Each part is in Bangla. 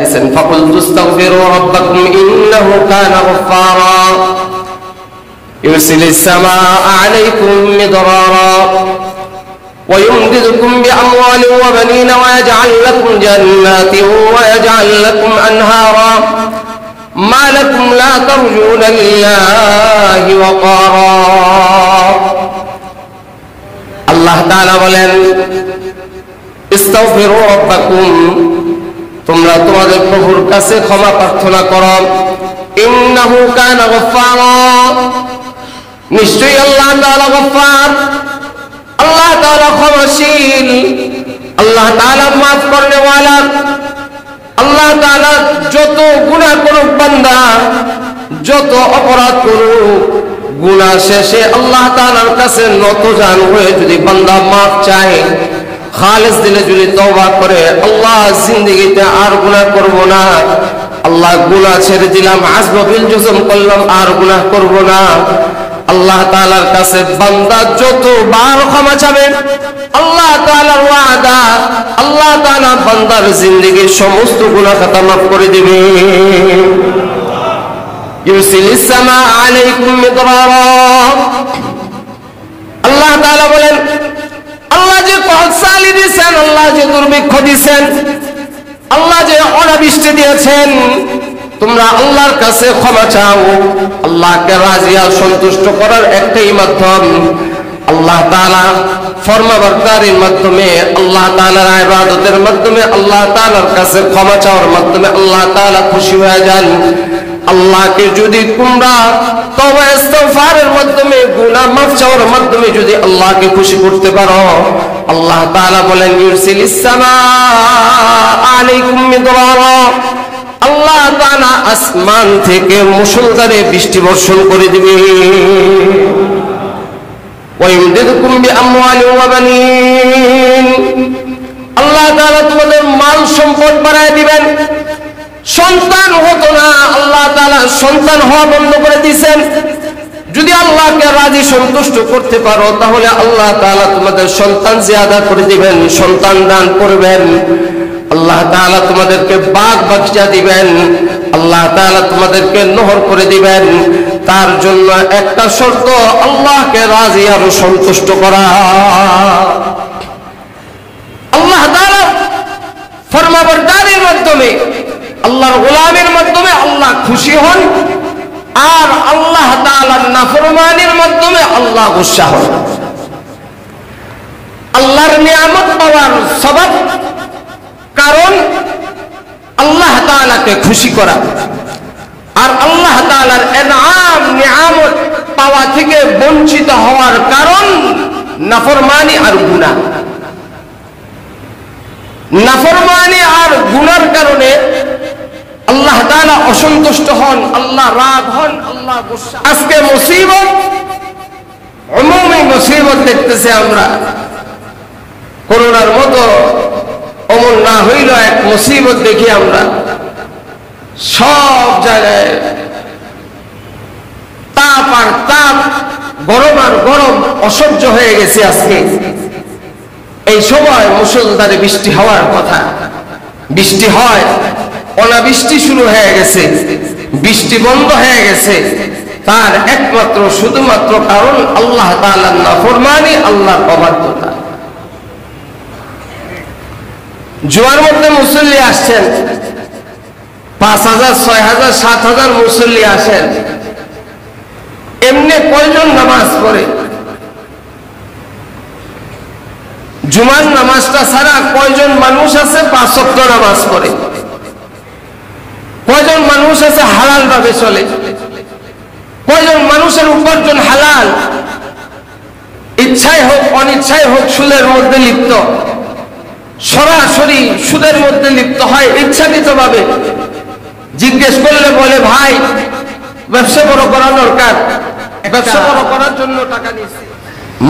فقلت استغفروا ربكم إنه كان غفارا يرسل السماء عليكم مدرارا ويمددكم بأموال وبنين ويجعل لكم جنات ويجعل لكم أنهارا ما لكم لا ترجون لله وقارا الله تعالى বলেন ইস্তাগফিরু রাব্বাকুম তোমরা তোমাদের প্রভুর কাছে ক্ষমা প্রার্থনা করো ইন্নাহু কানা গফফারা নিশ্চয়ই আল্লাহ তাআলা গফফার আল্লাহ তাআলা ক্ষমাশীল আল্লাহ তাআলা মাফ করনে ওয়ালা আল্লাহ তাআলা যত গুনাহ করুক বান্দা যত অপরাধ করুক গুনাহ শেষে আল্লাহ তাআলার কাছে নতজান হয়ে যদি বান্দা মাফ চায় খালিস দিলে যদি তওবা করে আল্লাহ জিন্দেগিতে আর গুনাহ করব না আল্লাহ গুনাহ ছেড়ে দিলাম আজম বিল জজম করলাম আর গুনাহ করব না আল্লাহ তাআলার কাছে বান্দা যতবার ক্ষমা চাবে আল্লাহ তাআলার ওয়াদা আল্লাহ তাআলা বান্দার জিন্দেগির সমস্ত গুনাহ খাতা মাফ করে দিবে ইউরসিলিস সামা আলাইকুম মিদরারা আল্লাহ তাআলা বলেন আল্লাহ যে কলসালি দিয়েছেন আল্লাহ যে দুর্ভিক্ষ দিয়েছেন আল্লাহ যে অনাবৃষ্টি দিয়েছেন তোমরা আল্লাহর কাছে ক্ষমা চাও আল্লাহকে রাজি আর সন্তুষ্ট করার একটাই মাধ্যম আল্লাহ তাআলা ফরমাবরদারির মাধ্যমে আল্লাহ তাআলার ইবাদতের মাধ্যমে আল্লাহ তাআলার কাছে ক্ষমা চাওয়ার মাধ্যমে আল্লাহ তাআলা খুশি হয়ে যান আল্লাহকে যদি তোমরা তওবা ইস্তিগফারের মাধ্যমে গুনাহ মাফ চাওয়ার মাধ্যমে যদি আল্লাহকে খুশি করতে পারো আল্লাহ তাআলা বলেন ইউরসিলিস সামা আলাইকুম মিদরারা আল্লাহ তাআলা আসমান থেকে মুষলধারে বৃষ্টি বর্ষণ করে দিবে ওয়াইমদিদুকুম বিআমওয়ালি ওয়া বানিন আল্লাহ তাআলা তোমাদের মাল সম্পদ বাড়ায় দিবেন সন্তান হতো না আল্লাহ তাআলা সন্তান হওয়া বন্ধ করে দিয়েছেন যদি আল্লাহকে রাজি সন্তুষ্ট করতে পারো তাহলে আল্লাহ তাআলা তোমাদের সন্তান জিয়াদা করে দিবেন সন্তান দান করবেন আল্লাহ তাআলা তোমাদেরকে বাগ বাগিচা দিবেন আল্লাহ তাআলা তোমাদেরকে নহর করে দিবেন তার জন্য একটা শর্ত আল্লাহকে রাজি আর সন্তুষ্ট করা আল্লাহ তাআলা ফরমাবরদারির মাধ্যমে আল্লাহর গোলামের মাধ্যমে আল্লাহ খুশি হন আর আল্লাহ তাআলার নাফরমানির মাধ্যমে আল্লাহ গুসা হন আল্লাহর নিয়ামত পাওয়ার সবব কারণ আল্লাহ তাআলাকে খুশি করা আর আল্লাহ তাআলার ইনআম নিয়ামত পাওয়া থেকে বঞ্চিত হওয়ার কারণ নাফরমানি আর গুনাহ নাফরমানি আর গুনার কারণে আল্লাহ তাআলা অসন্তুষ্ট হন আল্লাহ রাগ হন আল্লাহ গুসা আজকে মুসিবত উমুমি মুসিবত দেখতেছি আমরা করোনার মতো অমন না হইল এক মুসিবত দেখি আমরা সব জায়গায় তাপ আর তাপ গরম আর গরম অসহ্য হয়ে গেছে আজকে এই সময় মুষলধারে বৃষ্টি হওয়ার কথা বৃষ্টি হয় অনাবৃষ্টি শুরু হয়ে গেছে বৃষ্টি বন্ধ হয়ে গেছে তার একমাত্র শুধুমাত্র কারণ আল্লাহ তাআলার নাফরমানি আল্লাহর অবাধ্যতা জুয়ার মধ্যে মুসল্লি আসছেন ৫,০০০ ৬,০০০ ৭,০০০ মুসল্লি আসেন এমনি কয়জন নামাজ পড়ে জুমার নামাজটা ছাড়া কয়জন মানুষ আছে ৫ ওয়াক্ত নামাজ পড়ে কয়জন মানুষ আছে হালাল ভাবে চলে কয়জন মানুষের উপার্জন হালাল ইচ্ছায় হোক অনিচ্ছায় হোক সুদের মধ্যে লিপ্ত সরাসরি সুদের মধ্যে লিপ্ত হয় ইচ্ছাকৃতভাবে জিজ্ঞেস করলে বলে ভাই ব্যবসা বড় করা দরকার ব্যবসা বড় করার জন্য টাকা নিয়েছি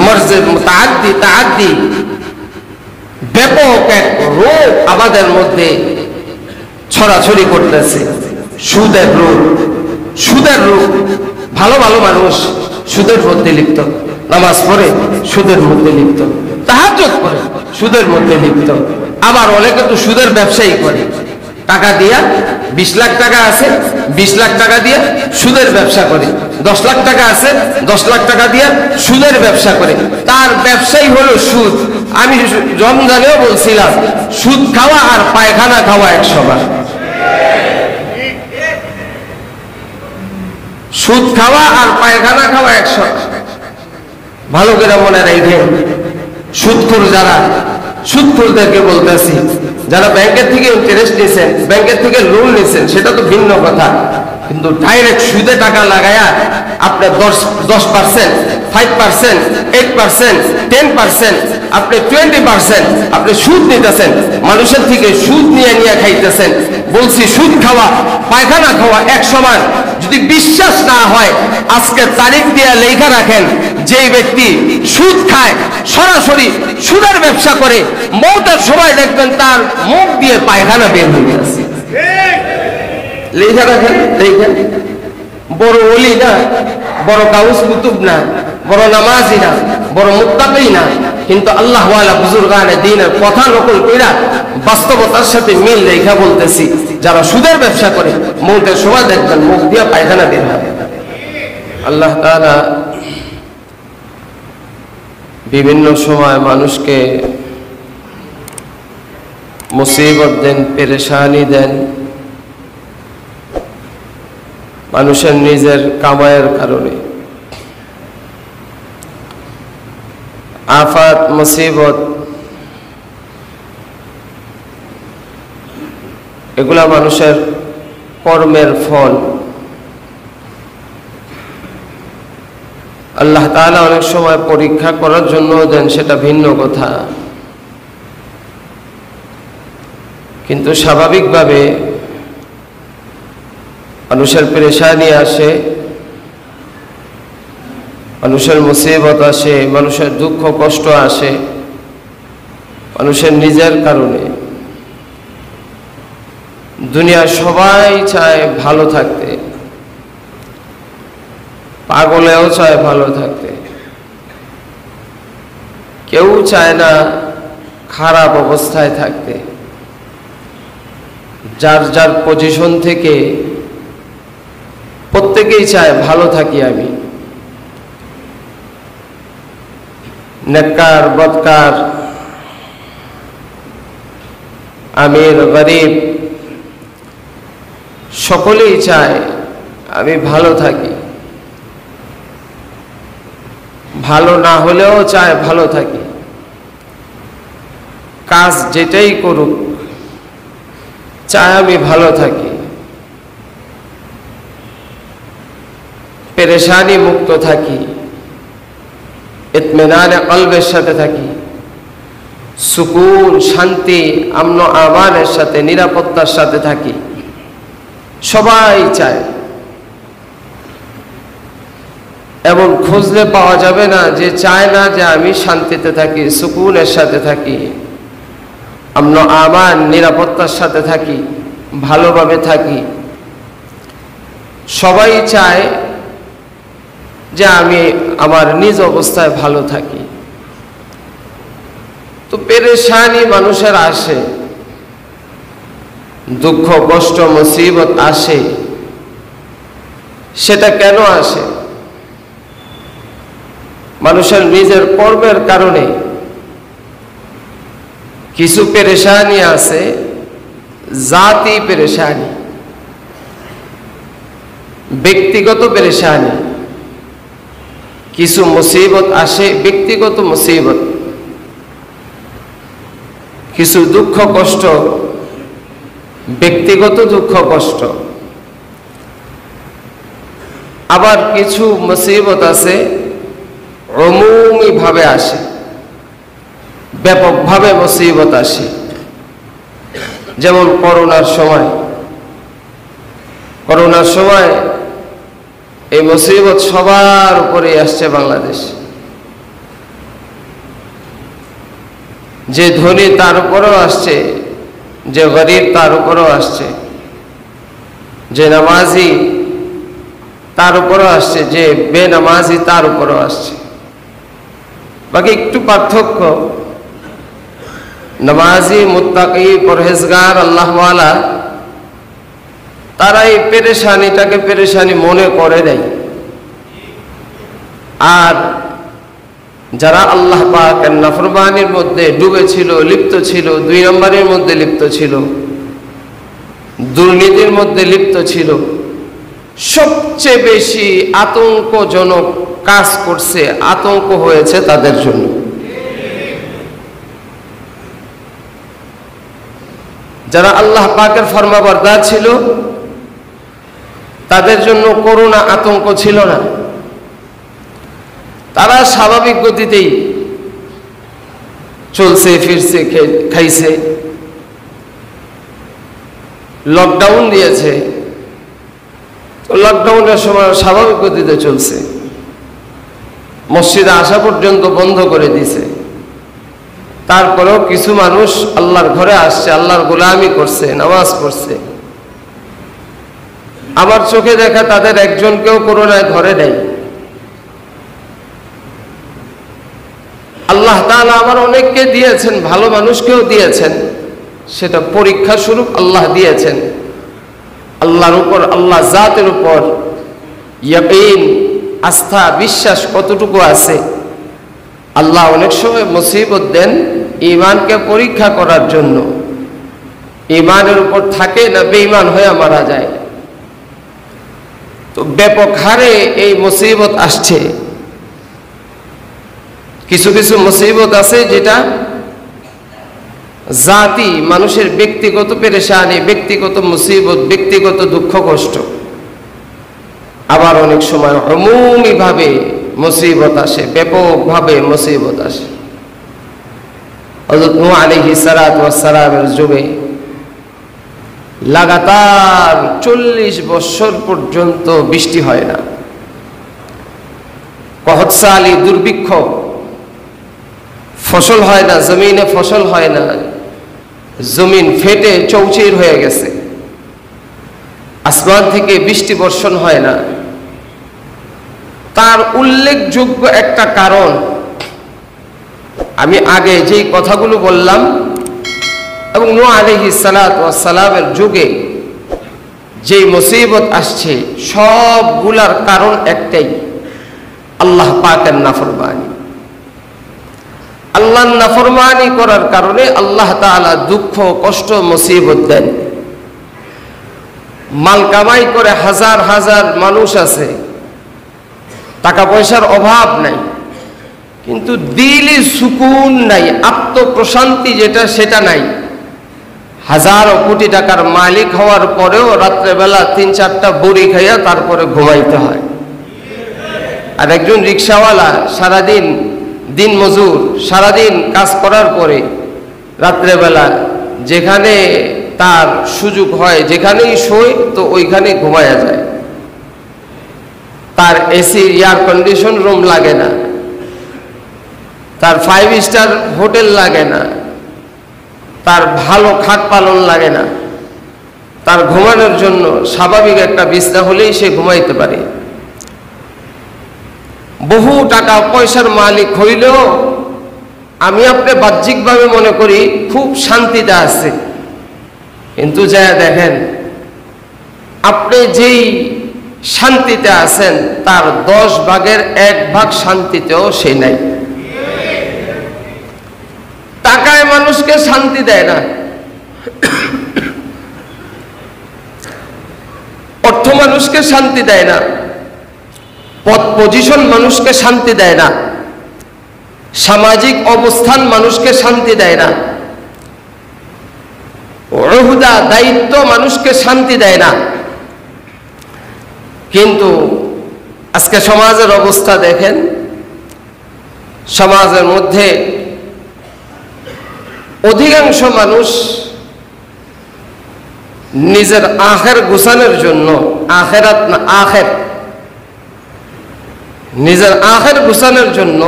মর্জি তাআদ্দি ব্যাপক এক রোগ আমাদের মধ্যে ছড়াছড়ি করতেছে সুদের রোগ ভালো ভালো মানুষ সুদের মধ্যে লিপ্ত নামাজ পড়ে সুদের মধ্যে লিপ্ত তাহাজ্জুদ করে সুদের মধ্যে লিপ্ত আবার অনেকে তো সুদের ব্যবসায়ী করে টাকা দিয়া 20 লাখ টাকা আছে, 20 লাখ টাকা দিয়ে সুদের ব্যবসা করে। 10 লাখ টাকা আছে, 10 লাখ টাকা দিয়ে সুদের ব্যবসা করে। তার ব্যবসাই হলো সুদ। আমি রমজানেও বলছিলাম সুদ খাওয়া আর পায়খানা খাওয়া এক সমান। সুদ খাওয়া আর পায়খানা খাওয়া এক সমান। ভালো করে মনে রাখবেন, সুদখোর যারা, সুদখোরদেরকে বলতেছি, যারা ব্যাংকের থেকে ইন্টারেস্ট নিয়েছেন, ব্যাংকের থেকে লোন নিয়েছেন, সেটা তো ভিন্ন কথা, কিন্তু ডাইরেক্ট সুদে টাকা লাগায়া আপনি 10%, 5%, 8%, 10%, আপনি 20% আপনি সুদ নিতেছেন, মানুষের থেকে সুদ নিয়ে নিয়ে খাইতেছেন। বলছি সুদ খাওয়া পায়খানা খাওয়া এক সমান। যদি বিশ্বাস না হয় আজকে তারিখ দিয়ে লেখা রাখেন, যে ব্যক্তি সুদ খায়, সরাসরি সুদের ব্যবসা করে, মওতের সময় দেখবেন তার মুখ দিয়ে পায়খানা বের হয়ে আসে। লেখা রাখেন, দেখেন। বড় ওলি না, বড় গাউস কুতুব না, বড় নামাজি না, বড় মুত্তাকি না, কিন্তু আল্লাহ ওয়ালা বুজুর্গানে দ্বীনের কথা নকল কইরা বাস্তবতার সাথে মিল রেখা বলতেছি, যারা সুদের ব্যবসা করে মওতের সময় দেখবেন মুখ দিয়ে পায়খানা বের হয়। আল্লাহ তাআলা বিভিন্ন সময় মানুষকে মুসিবত দেন, পেরেশানি দেন, মানুষের নিজের কামায়ের কারণে। আফাত, মুসিবত এগুলা মানুষের কর্মের ফল। আল্লাহ তাআলা অনেক সময় পরীক্ষা করার জন্য দেন, সেটা ভিন্ন কথা, কিন্তু স্বাভাবিকভাবে মানুষের পেরেশানি আসে, মানুষের মুসিবত আসে, মানুষের দুঃখ কষ্ট আসে মানুষের নিজের কারণে। দুনিয়ার সবাই চায় ভালো থাকতে, পাগলেও চায় ভালো থাকতে, কেউ চায় না খারাপ অবস্থায় থাকতে। যার যার পজিশন থেকে প্রত্যেকেই চায় ভালো থাকি আমি। নেককার, বদকার, আমির, গরিব সকলেই চায় আমি ভালো থাকি। ভালো না হলেও চায় ভালো থাকি। কাজ যেটাই করুক চায় আমি ভালো থাকি, পেরেশানি মুক্ত থাকি, ইতমিনানে কলবের সাথে থাকি, সুকুন, শান্তি, আমন আমানের সাথে, নিরাপত্তার সাথে থাকি। সবাই চায়। এমন খুঁজলে পাওয়া যাবে না যে চায় না যে আমি শান্তিতে থাকি, সুকুনের সাথে থাকি, আমন আমান, নিরাপত্তার সাথে থাকি, ভালোভাবে থাকি। সবাই চায় যে আমি আমার নিজ অবস্থায় ভালো থাকি। তো পেরেশানি মানুষের আসে, দুঃখ, কষ্ট, মুসিবত আসে। সেটা কেন আসে? মানুষের নিজের কর্মের কারণে। কিছু পেরেশানি আছে জাতি পেরেশানি, ব্যক্তিগত পেরেশানি। কিছু মুসিবত আসে ব্যক্তিগত মুসিবত, কিছু দুঃখ কষ্ট ব্যক্তিগত দুঃখ কষ্ট। আবার কিছু মুসিবত আছে উমুমি ভাবে আসে, ব্যাপকভাবে মুসিবত আসে। যেমন করোনার সময়, করোনার সময় এই মুসিবত সবার উপরে আসছে বাংলাদেশ। যে ধনী তার উপরেও আসছে, যে গরিব তার উপরেও আসছে, যে নামাজি তার উপরেও আসছে, যে বেনামাজি তার উপরেও আসছে। বাকি একটু পার্থক্য, নামাজি, মুত্তাকি, পরহেজগার, আল্লাহওয়ালা তারা এই পেরেশানিটাকে পেরেশানি মনে করে দেয়। আর যারা আল্লাহ পাকের নাফরমানির মধ্যে ডুবে ছিল, লিপ্ত ছিল, 2 নম্বরের মধ্যে লিপ্ত ছিল, দুর্নীতির মধ্যে লিপ্ত ছিল, সবচেয়ে বেশি আতঙ্কজনক কাজ করছে, আতঙ্ক হয়েছে তাদের জন্য। যারা আল্লাহ পাকের ফরমাবরদার ছিল তাদের জন্য করোনা আতঙ্ক ছিল না। তারা স্বাভাবিক গতিতেই চলছে, ফিরছে, খাইছে। লকডাউন দিয়েছে, তো লকডাউনের সময় স্বাভাবিক গতিতে চলছে। মসজিদে আসা পর্যন্ত বন্ধ করে দিছে। তারপরেও কিছু মানুষ আল্লাহর ঘরে আসছে, আল্লাহর গোলামি করছে, নামাজ পড়ছে। আমার চোখে দেখা তাদের একজনকেও করোনায় ধরে নেই। আল্লাহ তাআলা আমার অনেককে দিয়েছেন, ভালো মানুষকেও দিয়েছেন, সেটা পরীক্ষা স্বরূপ আল্লাহ দিয়েছেন। আল্লাহর উপর, আল্লাহ জাতের উপর ইয়াকিন, আস্থা, বিশ্বাস কতটুকু আছে। আল্লাহ অনেক সময় মুসিবত দেন ঈমানকে পরীক্ষা করার জন্য। ঈমানের উপর থাকে না বেঈমান হয়ে মারা যায়। তো ব্যাপক হারে এই মুসিবত আসছে। কিছু কিছু মুসিবত আছে যেটা জাতি, মানুষের ব্যক্তিগত পেরেশানি, ব্যক্তিগত মুসিবত, ব্যক্তিগত দুঃখ কষ্ট। আবার অনেক সময় উমুমি ভাবে মুসিবত আসে, ব্যাপকভাবে মুসিবত আসে। হযরত নূহ আলাইহিস সালাতু ওয়াস সালামের যুগে লাগাতার 40 বছর পর্যন্ত বৃষ্টি হয় না। কহতসালি, দুর্ভিক্ষ, ফসল হয় না, জমিনে ফসল হয় না, জমিন ফেটে চৌচির হয়ে গেছে, আসমান থেকে বৃষ্টি বর্ষণ হয় না। তার উল্লেখযোগ্য একটা কারণ, আমি আগে যেই কথাগুলো বললাম, এবং নূহ আলাইহিস সালাতু ওয়াস সালামের যুগে যেই মুসিবত আসছে সবগুলার কারণ একটাই, আল্লাহ পাকের নাফরমানি। আল্লাহর নাফরমানি করার কারণে আল্লাহ তাআলা দুঃখ, কষ্ট, মুসিবত দেন। মাল কামাই করে হাজার হাজার মানুষ আছে, টাকা পয়সার অভাব নাই, কিন্তু দিলে সুকুন নাই, আত্মপ্রশান্তি যেটা সেটা নাই। হাজারো কোটি টাকার মালিক হওয়ার পরেও রাত্রেবেলা 3-4টা বড়ি খাইয়া তারপরে ঘুমাইতে হয়। আর একজন রিক্সাওয়ালা সারাদিন, দিন মজুর, সারাদিন কাজ করার পরে রাত্রেবেলা যেখানে তার সুযোগ হয়, যেখানেই শোয় তো ওইখানে ঘুমায়া যায়। তার এসি, এয়ার কন্ডিশন রুম লাগে না, তার 5 স্টার হোটেল লাগে না, তার ভালো খাট পালন লাগে না। তার ঘুমানোর জন্য স্বাভাবিক একটা বিছনা হলেই সে ঘুমাইতে পারে। বহু টাকা পয়সার মালিক হইলেও আমি আপনি বাহ্যিকভাবে মনে করি খুব শান্তিতে আছে, কিন্তু যা দেখেন আপনি যেই শান্তিতে আছেন তার 10 ভাগের 1 ভাগ শান্তিতেও সে নাই। টাকায় মানুষকে শান্তি দেয় না, অর্থ মানুষকে শান্তি দেয় না, পদ পজিশন মানুষকে শান্তি দেয় না, সামাজিক অবস্থান মানুষকে শান্তি দেয় না, ওহদা, দায়িত্ব মানুষকে শান্তি দেয় না। কিন্তু আজকে সমাজের অবস্থা দেখেন, সমাজের মধ্যে অধিকাংশ মানুষ নিজের আখের গোছানোর জন্য, আখেরাত না আখের, নিজের আখের গোছানোর জন্য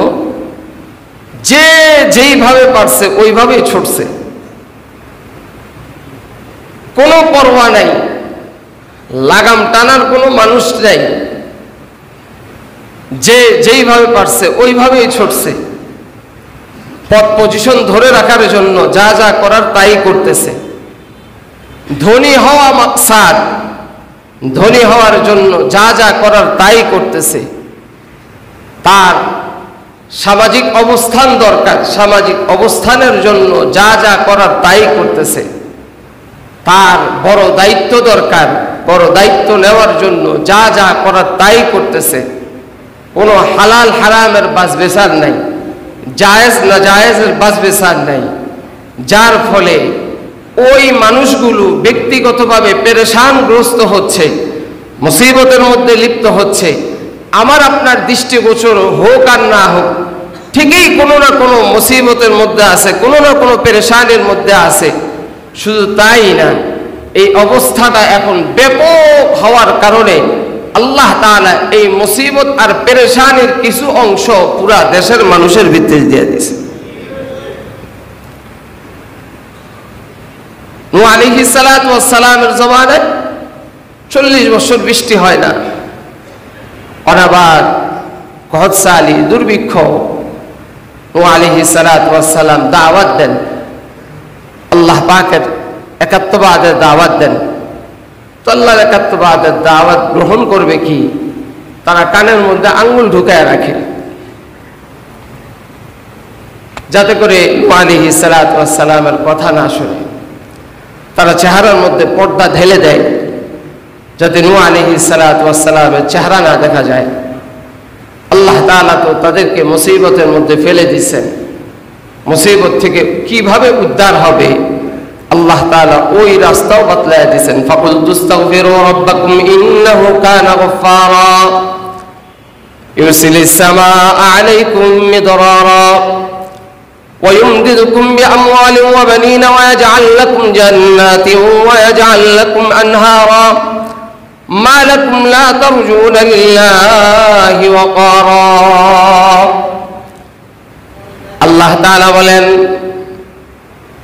যে যেইভাবে পারছে ওইভাবেই ছুটছে, কোনো পরোয়া নাই, লাগাম টানার কোনো মানুষ নাই, যে যেইভাবে পারছে ওইভাবেই ছুটছে। পদ পজিশন ধরে রাখার জন্য যা যা করার তাই করতেছে। ধনী হওয়া মাকসাদ, ধনী হওয়ার জন্য যা যা করার তাই করতেছে। তার সামাজিক অবস্থান দরকার, সামাজিক অবস্থানের জন্য যা যা করার তাই করতেছে। তার বড় দায়িত্ব দরকার, বড় দায়িত্ব নেওয়ার জন্য যা যা করার তাই করতেছে। কোনো হালাল হারামের বাছবিচার নাই, জায়েজ না জায়েজের বাছবিচার নাই, যার ফলে ওই মানুষগুলো ব্যক্তিগতভাবে পেরেশানগ্রস্ত হচ্ছে, মুসিবতের মধ্যে লিপ্ত হচ্ছে। আমার আপনার দৃষ্টিগোচর হোক আর না হোক, ঠিকই কোনো না কোনো মুসিবতের মধ্যে আছে, কোনো না কোনো পেরেশানির মধ্যে আছে। শুধু তাই না, এই অবস্থাটা এখন ব্যাপক হওয়ার কারণে আল্লাহ তাআলা এই মুসিবত আর পেরেশানির কিছু অংশ পুরা দেশের মানুষের ভিতরে দিয়ে দিয়েছে। নূহ আলাইহিস সালাতু ওয়াস সালামের জমানায় 40 বছর বৃষ্টি হয় না, অনাবাদ, কহতসালি, দুর্ভিক্ষ। নূহ আলাইহিস সালাতু ওয়াস সালাম দাওয়াত দেন, আল্লাহ পাকের একাত্মবাদের দাওয়াত দেন। তো আল্লাহর একাত্মবাদের দাওয়াত গ্রহণ করবে কি, তারা কানের মধ্যে আঙ্গুল ঢুকায় রাখে, যাতে করে নূহ আলাইহিস সালাতু ওয়াস সালামের কথা না শুনে। তারা চেহারার মধ্যে পর্দা ঢেলে দেয়, যাতে নূহ আলাইহিস সালাতু ওয়াস সালামের চেহারা না দেখা যায়। আল্লাহ তাআলা তো তাদেরকে মুসিবতের মধ্যে ফেলে দিয়েছেন। মুসিবত থেকে কিভাবে উদ্ধার হবে আল্লাহ তাআলা ওই রাস্তাও বাতলায় দিয়েছেন। ফাকুল তুস্তাগফিরু রাব্বাকুম ইন্নাহু কানা গফফারা ইউরসিলিস সামাআ আলাইকুম মিদরারা ওয়া ইউমদিদুকুম বিআমওয়ালিন ওয়া বানিনা ওয়া ইয়াজআল লাকুম জান্নাতিন ওয়া ইয়াজআল লাকুম আনহারা মা লাকুম লা তারজুনা লিল্লাহি ওয়াকারা। আল্লাহ তাআলা বলেন,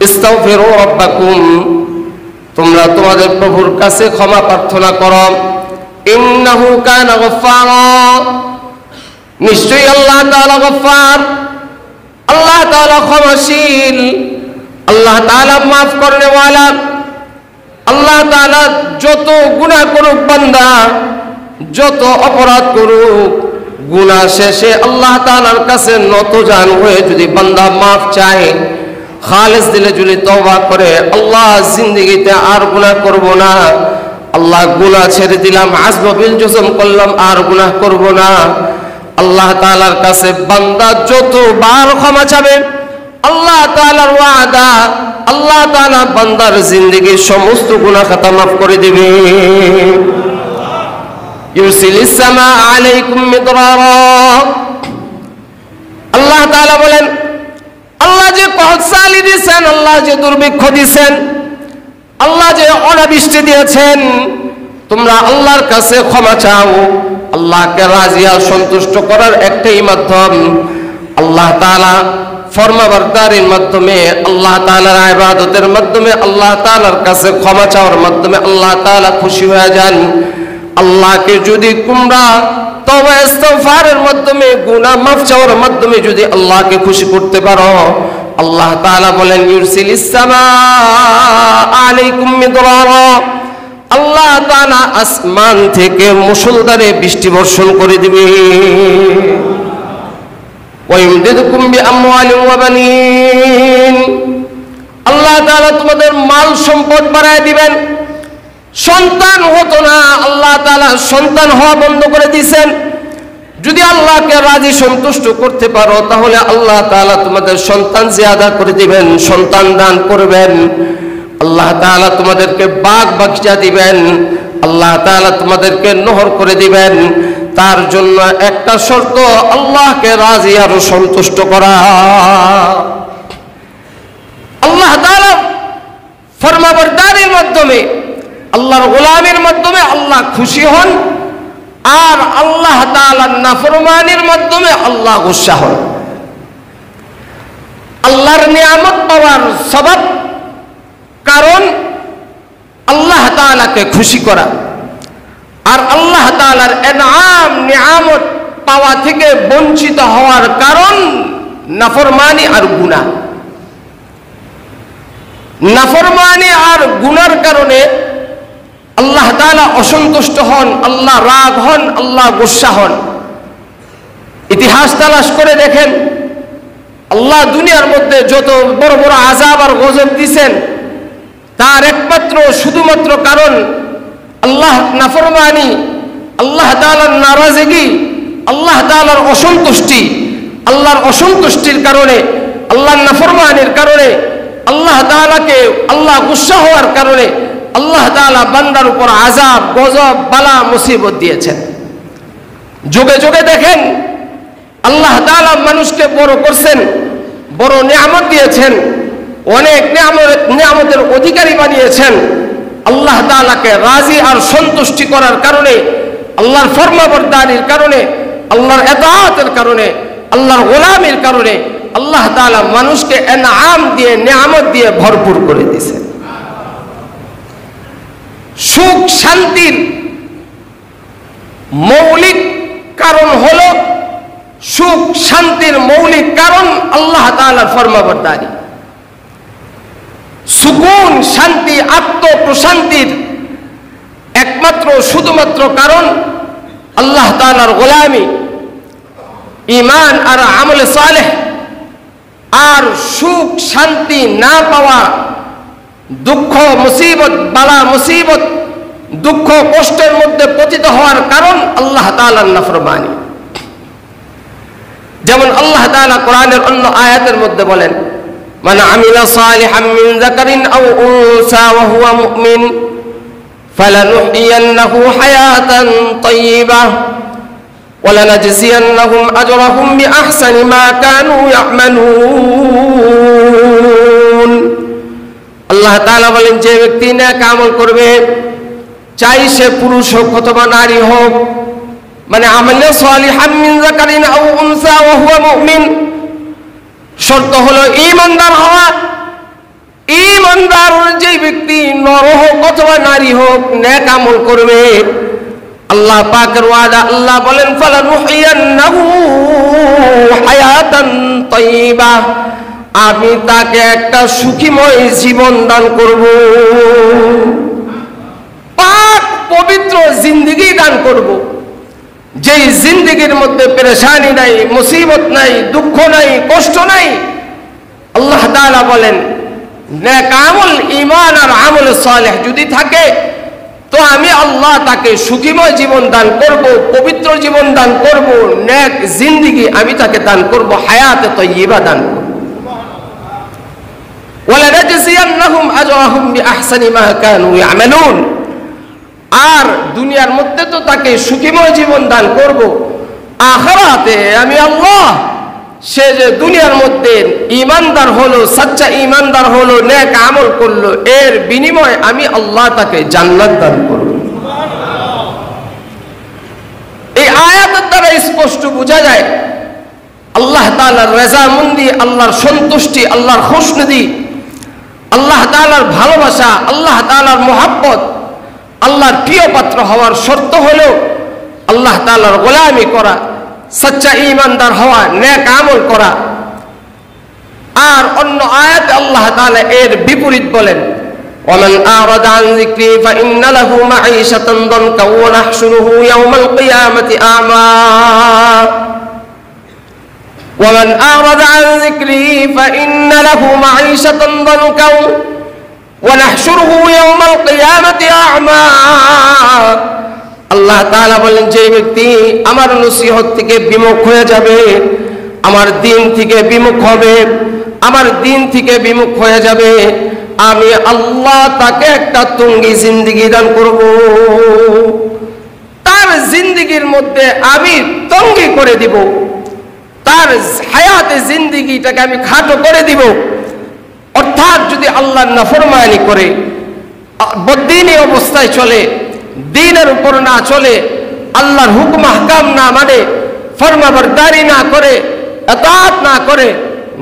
ইস্তাগফিরু রাব্বাকুম, তোমরা তোমাদের প্রভুর কাছে ক্ষমা প্রার্থনা করো। ইন্নাহু কানা গফফারা, নিশ্চয়ই আল্লাহ তাআলা গফফার, আল্লাহ তাআলা ক্ষমাশীল, আল্লাহ তাআলা মাফ করনেওয়ালা। আল্লাহ তাআলা যত গুনাহ করুক বান্দা, যত অপরাধ করুক, গুনাহ শেষে আল্লাহ তাআলার কাছে নতজান হয়ে যদি বান্দা মাফ চায়, খালেস দিলে যদি তওবা করে, আল্লাহ জিন্দেগিতে আর গুনাহ করব না, আল্লাহ গুনাহ ছেড়ে দিলাম, আজম বিল জসম করলাম, আর গুনাহ করব না, আল্লাহ তাআলার কাছে বান্দা যতবার ক্ষমা চাবে, আল্লাহ তাআলার ওয়াদা, আল্লাহ তাআলা বান্দার জিন্দেগির সমস্ত গুনাহ খাতা মাফ করে দিবে। ইউরসিলিস সামাআ আলাইকুম মিদরারা, আল্লাহ তাআলা বলেন, আল্লাহ যে কহতসালি দিয়েছেন, আল্লাহ যে দুর্ভিক্ষ দিয়েছেন, আল্লাহ যে অনাবৃষ্টি দিয়েছেন, তোমরা আল্লাহর কাছে ক্ষমা চাও। আল্লাহকে রাজি আর সন্তুষ্ট করার একটাই মাধ্যম, আল্লাহ তাআলা ফরমাবরদারির মাধ্যমে, আল্লাহ তাআলার ইবাদতের মাধ্যমে, আল্লাহ তাআলার কাছে ক্ষমা চাওয়ার মাধ্যমে আল্লাহ তাআলা খুশি হয়ে যান। আল্লাহকে যদি তোমরা তওবা ইস্তিগফারের মাধ্যমে, গুনাহ মাফ চাওয়ার মাধ্যমে যদি আল্লাহকে খুশি করতে পারো, আল্লাহ তাআলা বলেন, ইউরসিলিস সামাআ আলাইকুম মিদরারা, আল্লাহ তাআলা আসমান থেকে মুষলধারে বৃষ্টি বর্ষণ করে দিবে। ওয়া ইউমদিদুকুম বিআমওয়ালিন ওয়া বানিন, আল্লাহ তাআলা তোমাদের মাল সম্পদ বাড়ায় দিবেন। সন্তান হতো না, আল্লাহ তাআলা সন্তান হওয়া বন্ধ করে দিয়েছেন। যদি আল্লাহকে রাজি সন্তুষ্ট করতে পারো, তাহলে আল্লাহ তাআলা তোমাদের সন্তান জিয়াদা করে দিবেন, সন্তান দান করবেন। আল্লাহ তাআলা তোমাদেরকে বাগ বাগিচা দিবেন, আল্লাহ তাআলা তোমাদেরকে নহর করে দিবেন। তার জন্য একটা শর্ত, আল্লাহকে রাজি আর সন্তুষ্ট করা। আল্লাহ তাআলা ফরমাবরদারির মাধ্যমে, আল্লাহর গোলামির মাধ্যমে আল্লাহ খুশি হন, আর আল্লাহ তাআলার নাফরমানির মাধ্যমে আল্লাহ গুসা হন। আল্লাহর নিয়ামত পাওয়ার সবব কারণ আল্লাহ তাআলাকে খুশি করা, আর আল্লাহ তাআলার ইনআম নিয়ামত পাওয়া থেকে বঞ্চিত হওয়ার কারণ নাফরমানি আর গুনাহ। নাফরমানি আর গুনার কারণে আল্লাহ তাআলা অসন্তুষ্ট হন, আল্লাহ রাগ হন, আল্লাহ গুসা হন। ইতিহাস তালাশ করে দেখেন, আল্লাহ দুনিয়ার মধ্যে যত বড় বড় আযাব আর গজব দিয়েছেন, তার একমাত্র শুধুমাত্র কারণ আল্লাহ নাফরমানি, আল্লাহ তাআলার নারাজগি, আল্লাহ তাআলার অসন্তুষ্টি। আল্লাহর অসন্তুষ্টির কারণে, আল্লাহর নাফরমানির কারণে, আল্লাহ তাআলাকে আল্লাহ গুসা হওয়ার কারণে আল্লাহ তাআলা বান্দার উপর আযাব, গজব, বালা, মুসিবত দিয়েছেন। যুগে যুগে দেখেন আল্লাহ তাআলা মানুষকে বড় করছেন, বড় নিয়ামত দিয়েছেন, অনেক নিয়ামতের অধিকারী বানিয়েছেন। আল্লাহ তাআলাকে রাজি আর সন্তুষ্টি করার কারণে, আল্লাহর ফরমাবরদারির কারণে, আল্লাহর ইতাআতের কারণে, আল্লাহর গোলামির কারণে আল্লাহ তাআলা মানুষকে ইনআম দিয়ে, নিয়ামত দিয়ে ভরপুর করে দিয়েছে। সুখ শান্তির মৌলিক কারণ হলো, সুখ শান্তির মৌলিক কারণ আল্লাহ তাআলার ফরমাবরদারি। সুকুন, শান্তি, আত্মপ্রশান্তির একমাত্র শুধুমাত্র কারণ আল্লাহ তাআলার গোলামি, ঈমান আর আমলে সালেহ। আর সুখ শান্তি না পাওয়া, দুঃখ মুসিবত, বালা মুসিবত, দুঃখ কষ্টের মধ্যে পতিত হওয়ার কারণ আল্লাহ তাআলার নাফরমানি। যেমন আল্লাহ তাআলা কোরআনের অন্য আয়াতের মধ্যে বলেন, মান আমিলা সালিহাম মিন যাকারিন আও উনসা ওয়া হুয়া মুমিন ফালানুহইয়ান্নাহু হায়াতান তাইয়্যিবাহ ওয়া লানাজজিয়ান্নাহুম আজরাহুম বিআহসানি মা কানু ইয়া'মালুন। আল্লাহ তাআলা বলেন, যে ব্যক্তি নেক আমল করবে, চাই সে পুরুষ হোক অথবা নারী হোক, মানে আমালে সালিহাম মিন যাকারিন আও উনসা ওয়া হুয়া মুমিন, শর্ত হলো ঈমানদার হওয়া। ঈমানদার যে ব্যক্তি নর হোক অথবা নারী হোক নেক আমল করবে, আল্লাহ পাকের ওয়াদা, আল্লাহ বলেন ফালানুহইয়ান্নাহু হায়াতান তাইয়্যিবাহ, আমি তাকে একটা সুখীময় জীবন দান করব, পাক পবিত্র জিন্দেগি দান করব, যেই জিন্দেগির মধ্যে পেরেশানি নাই, মুসিবত নাই, দুঃখ নাই, কষ্ট নাই। আল্লাহ তাআলা বলেন, নেক আমল, ঈমান আর আমল সালেহ যদি থাকে তো আমি আল্লাহ তাকে সুখীময় জীবন দান করব, পবিত্র জীবন দান করব, নেক জিন্দেগি আমি তাকে দান করব, হায়াতে তাইয়্যিবা দান করব। ওয়ালানাজজিয়ান্নাহুম আজরাহুম বিআহসানি মা কানু ইয়ামালুন। আর দুনিয়ার মধ্যে তো তাকে সুখীময় জীবন দান করব, আখিরাতে আমি আল্লাহ সে যে দুনিয়ার মধ্যে ঈমানদার হলো, সচ্চা ঈমানদার হলো, নেক আমল করলো, এর বিনিময়ে আমি আল্লাহ তাকে জান্নাত দান করব। এই আয়াতের দ্বারা স্পষ্ট বোঝা যায় আল্লাহ তাআলার রেজামন্দি, আল্লাহর সন্তুষ্টি, আল্লাহর খুশনুদি, আল্লাহ তাআলার ভালোবাসা, আল্লাহ তাআলার মুহাব্বত, আল্লাহর প্রিয় পাত্র হওয়ার শর্ত হলো আল্লাহ তাআলার গোলামি করা, সচ্চা ঈমানদার হওয়া, নেক আমল করা। আর অন্য আয়াতে আল্লাহ তাআলা এর বিপরীত বলেন, ওয়ামান আরাদা আন যিকরি ফাইন্না লাহু মাঈশাতান দানকা ওয়া নাহশুরুহু ইয়াওমাল কিয়ামাতি আ'মা ওয়ামান আরাদা আন যিকরি ফাইন্না লাহু মাঈশাতান দানকা ওয়া নাহশুরুহু ইয়াওমাল কিয়ামাতি আ'মা। আল্লাহ তাআলা বলেন, যে ব্যক্তি আমার নসিহত থেকে বিমুখ হয়ে যাবে, আমার দিন থেকে বিমুখ হবে, আমার দিন থেকে বিমুখ হয়ে যাবে, আমি আল্লাহ তাকে একটা তুঙ্গি জিন্দেগি দান করব, তার জিন্দেগির মধ্যে আমি তঙ্গি করে দিব, তার হায়াতে জিন্দেগিটাকে আমি খাটো করে দিব। অর্থাৎ যদি আল্লাহর নাফরমানি করে, বদ্দীনী অবস্থায় চলে, দ্বীনের উপর না চলে, আল্লাহর হুকুম আহকাম না মানে, ফরমাবরদারি না করে, ইতাআত না করে,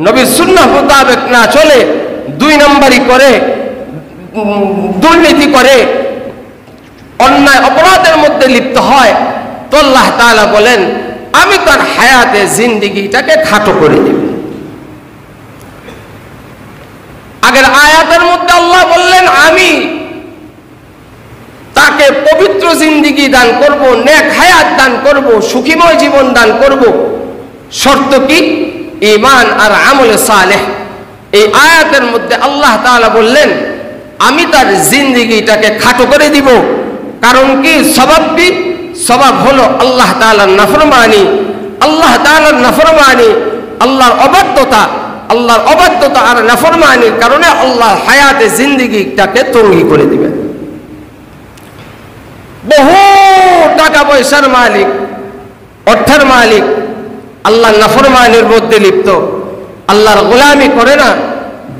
নবীর সুন্নাহ মোতাবেক না চলে, দুই নম্বরই করে, দুর্নীতি করে, অন্যায় অপরাধের মধ্যে লিপ্ত হয়, তো আল্লাহ তাআলা বলেন আমি তার হায়াতে জিন্দেগিটাকে খাটো করে দেব। আগের আয়াতের মধ্যে আল্লাহ বললেন আমি তাকে জিন্দেগি দান করব, নেক হায়াত দান করব, সুখীময় জীবন দান করব। শর্ত কি? ঈমান আর আমলে সালেহ। এই আয়াতের মধ্যে আল্লাহ তাআলা বললেন আমি তার জিন্দেগিটাকে খাটো করে দিব। কারণ কি? সবাব কি? সবাব হলো আল্লাহ তাআলার নাফরমানি, আল্লাহ তাআলার নাফরমানি, আল্লাহর অবাধ্যতা, আল্লাহর অবাধ্যতা আর নাফরমানির কারণে আল্লাহ হায়াতে জিন্দেগিটাকে তঙ্গি করে দিবেন। বহু টাকা পয়সার মালিক, অর্থের মালিক, আল্লাহর নাফরমানির মধ্যে লিপ্ত, আল্লাহর গোলামি করে না,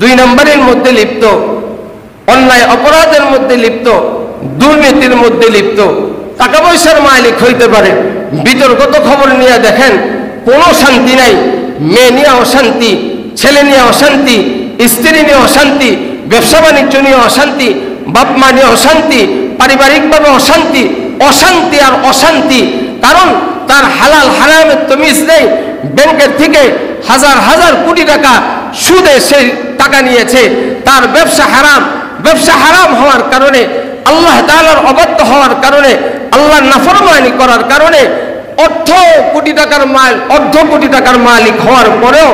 2 নম্বরের মধ্যে লিপ্ত, অন্যায় অপরাধের মধ্যে লিপ্ত, দুর্নীতির মধ্যে লিপ্ত, টাকা পয়সার মালিক হইতে পারে, বিতর্কত খবর নিয়ে দেখেন কোনো শান্তি নাই, মেয়ে নিয়ে অশান্তি, ছেলে নিয়ে অশান্তি, স্ত্রী নিয়ে অশান্তি, ব্যবসা বাণিজ্য নিয়ে অশান্তি, বাপ মা নিয়ে অশান্তি, পারিবারিকভাবে অশান্তি, অশান্তি আর অশান্তি। কারণ তার হালাল হারামের তমিজ নেই। ব্যাংকের থেকে হাজার হাজার কোটি টাকা সুদে সেই টাকা নিয়েছে, তার ব্যবসা হারাম। ব্যবসা হারাম হওয়ার কারণে, আল্লাহ তাআলার অবাধ্য হওয়ার কারণে, আল্লাহর নাফরমানি করার কারণে অর্ধ কোটি টাকার মালিক হওয়ার পরেও,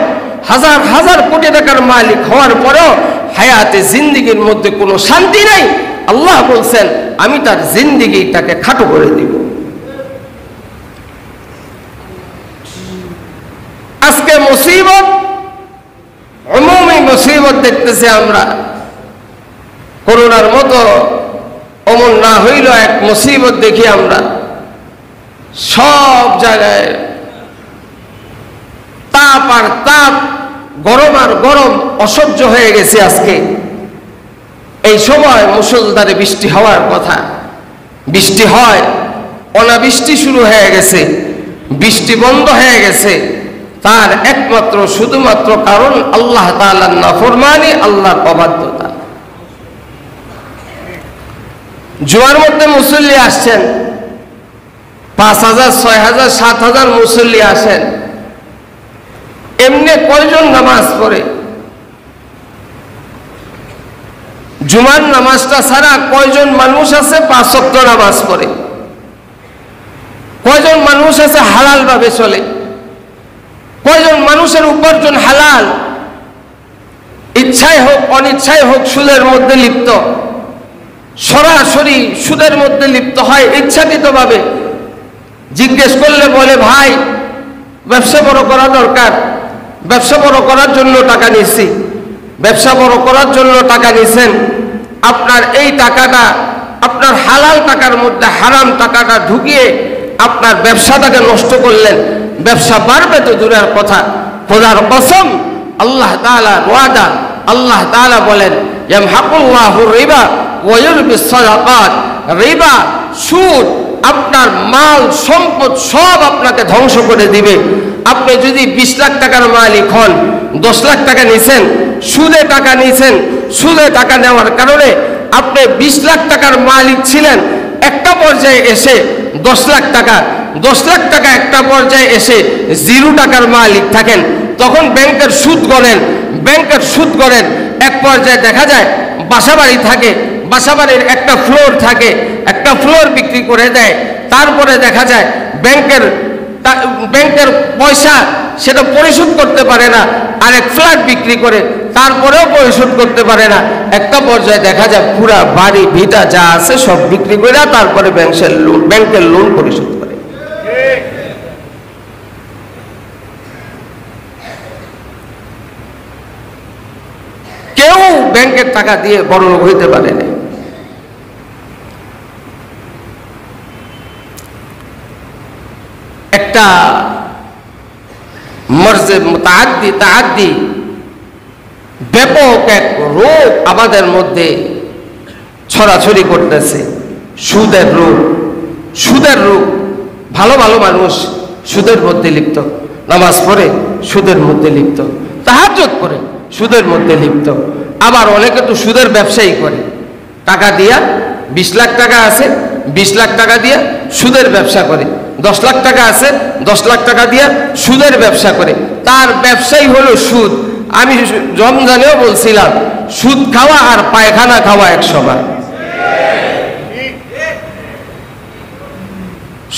হাজার হাজার কোটি টাকার মালিক হওয়ার পরেও হায়াতে জিন্দেগির মধ্যে কোনো শান্তি নাই। আল্লাহ বলছেন আমি তার জিন্দেগিটাকে খাটো করে দিব। আজকে মুসিবত, উমুমি মুসিবত দেখতেছি আমরা। করোনার মতো অমন না হইল এক মুসিবত দেখি আমরা। সব জায়গায় তাপ আর তাপ, গরম আর গরম, অসহ্য হয়ে গেছে আজকে। এই সময় মুষলধারে বৃষ্টি হওয়ার কথা, বৃষ্টি হয়, অনাবৃষ্টি শুরু হয়ে গেছে, বৃষ্টি বন্ধ হয়ে গেছে। তার একমাত্র শুধুমাত্র কারণ আল্লাহ তাআলার নাফরমানি, আল্লাহর অবাধ্যতা। জুমার মধ্যে মুসল্লি আসছেন 5,000, 6,000, 7,000 মুসল্লি আসেন। এমনি কয়জন নামাজ পড়ে? জুমার নামাজটা ছাড়া কয়জন মানুষ আছে 5 ওয়াক্ত নামাজ পড়ে? কয়জন মানুষ আছে হালাল ভাবে চলে? কয়জন মানুষের উপার্জন হালাল? ইচ্ছায় হোক অনিচ্ছায় হোক সুদের মধ্যে লিপ্ত, সরাসরি সুদের মধ্যে লিপ্ত হয় ইচ্ছাকৃতভাবে। জিজ্ঞেস করলে বলে ভাই ব্যবসা বড় করা দরকার, ব্যবসা বড় করার জন্য টাকা নিচ্ছি। ব্যবসা বড় করার জন্য টাকা নিছেন, আপনার এই টাকাটা আপনার হালাল টাকার মধ্যে হারাম টাকাটা ঢুকিয়ে আপনার ব্যবসাটাকে নষ্ট করলেন। ব্যবসা বাড়বে তো দূরের কথা, খোদার কসম আল্লাহ তাআলার ওয়াদা, আল্লাহ তাআলা বলেন ইয়ামহাকুল্লাহু রিবা ওয়া ইউরবিস সাদাকাত। রিবা, সুদ, আপনার মাল সম্পদ সব আপনাকে ধ্বংস করে দিবে। আপনি যদি 20 লাখ টাকার মালিক হন, 10 লাখ টাকা নিছেন, সুদে টাকা নিছেন, সুদে টাকা নেওয়ার কারণে আপনি 20 লাখ টাকার মালিক ছিলেন, একটা পর্যায়ে এসে 10 লাখ টাকা, 10 লাখ টাকা একটা পর্যায়ে এসে 0 টাকার মালিক থাকেন। তখন ব্যাংকের সুদ গণেন, ব্যাংকের সুদ গণেন, এক পর্যায়ে দেখা যায় বাসাবাড়ি থাকে, বাসাবাড়ির একটা ফ্লোর থাকে, একটা ফ্লোর বিক্রি করে দেয়। তারপরে দেখা যায় ব্যাংকের পয়সা সেটা পরিশোধ করতে পারে না, আরেক ফ্ল্যাট বিক্রি করে, তারপরেও পরিশোধ করতে পারে না। একটা পর্যায়ে দেখা যায় পুরা বাড়ি ভিটা যা আছে সব বিক্রি করে তারপরে ব্যাংকের লোন পরিশোধ করে। কেউ ব্যাংকের টাকা দিয়ে বড়লোক হইতে পারে না। একটা মর্জে মুতাআদ্দি ব্যাপক এক রোগ আমাদের মধ্যে ছড়াছড়ি করতেছে, সুদের রোগ। সুদের রোগ, ভালো ভালো মানুষ সুদের মধ্যে লিপ্ত, নামাজ পড়ে সুদের মধ্যে লিপ্ত, তাহাজ্জুদ করে সুদের মধ্যে লিপ্ত। আবার অনেকে তো সুদের ব্যবসায়ী করে, টাকা দিয়া 20 লাখ টাকা আছে, 20 লাখ টাকা দিয়া সুদের ব্যবসা করে। 10 লাখ টাকা আছে, 10 লাখ টাকা দিয়া সুদের ব্যবসা করে। তার ব্যবসাই হলো সুদ। আমি রমজানেও বলছিলাম সুদ খাওয়া আর পায়খানা খাওয়া এক সমান।